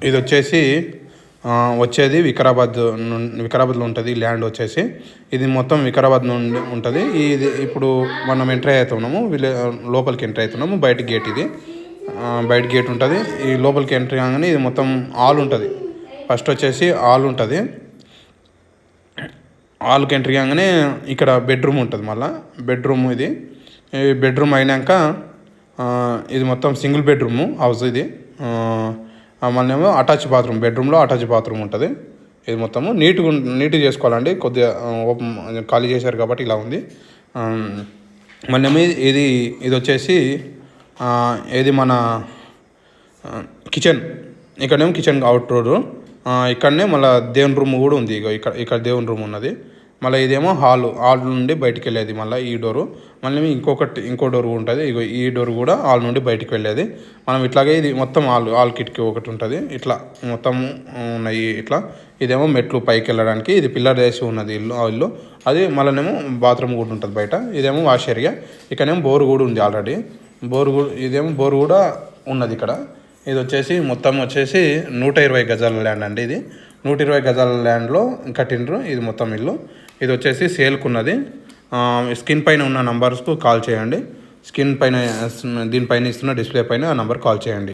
ఇది వచ్చేసి వచ్చేది వికారాబాద్లో ఉంటుంది ల్యాండ్ వచ్చేసి. ఇది మొత్తం వికారాబాద్ నుండి ఉంటుంది. ఇది ఇప్పుడు మనం ఎంట్రీ అవుతున్నాము, లోపలికి ఎంట్రీ అవుతున్నాము. బయట గేట్ ఇది, బయట గేట్ ఉంటుంది. ఈ లోపలికి ఎంట్రీ కాగానే ఇది మొత్తం హాల్ ఉంటుంది. ఫస్ట్ వచ్చేసి హాల్ ఉంటుంది. హాల్కి ఎంట్రీ కాగానే ఇక్కడ బెడ్రూమ్ ఉంటుంది. మళ్ళీ బెడ్రూమ్ ఇది. ఈ బెడ్రూమ్ అయినాక ఇది మొత్తం సింగిల్ బెడ్రూము హౌస్ ఇది. మళ్ళీ ఏమో అటాచ్ బాత్రూమ్, బెడ్రూమ్లో అటాచ్ బాత్రూమ్ ఉంటుంది. ఇది మొత్తము నీట్గా చేసుకోవాలండి. కొద్దిగా ఖాళీ చేశారు కాబట్టి ఇలా ఉంది. మళ్ళీ ఇది వచ్చేసి ఇది మన కిచెన్. ఇక్కడేమో కిచెన్ అవుట్ డోరు. ఇక్కడనే మళ్ళీ దేవుని రూమ్ కూడా ఉంది. ఇక్కడ దేవుని రూమ్ ఉన్నది. మళ్ళీ ఇదేమో హాల్ నుండి బయటికి వెళ్ళేది. మళ్ళీ ఈ డోరు, మళ్ళీ ఇంకో డోర్ ఉంటుంది. ఈ డోర్ కూడా హాల్ నుండి బయటికి వెళ్ళేది. మనం ఇట్లాగే ఇది మొత్తం హాల్ కిటికీ ఒకటి ఉంటుంది. ఇట్లా మొత్తం ఉన్నాయి. ఇట్లా ఇదేమో మెట్లు పైకి వెళ్ళడానికి. ఇది పిల్లర్ వేసి ఉన్నది ఇల్లు. అది మళ్ళీనేమో బాత్రూమ్ కూడా ఉంటుంది బయట. ఇదేమో వాష్ ఏరియా. ఇక్కడేమో బోర్ కూడా ఉంది ఆల్రెడీ. ఇదేమో బోర్ కూడా ఉన్నది ఇక్కడ. ఇది వచ్చేసి మొత్తం వచ్చేసి 120 గజాల ల్యాండ్ అండి. ఇది 120 గజాల ల్యాండ్లో కట్టినరు. ఇది మొత్తం ఇల్లు. ఇది వచ్చేసి సేల్కున్నది. స్క్రీన్ పైన ఉన్న నంబర్స్కు కాల్ చేయండి. దీనిపైన ఇస్తున్న డిస్ప్లే పైన ఆ నంబర్ కాల్ చేయండి.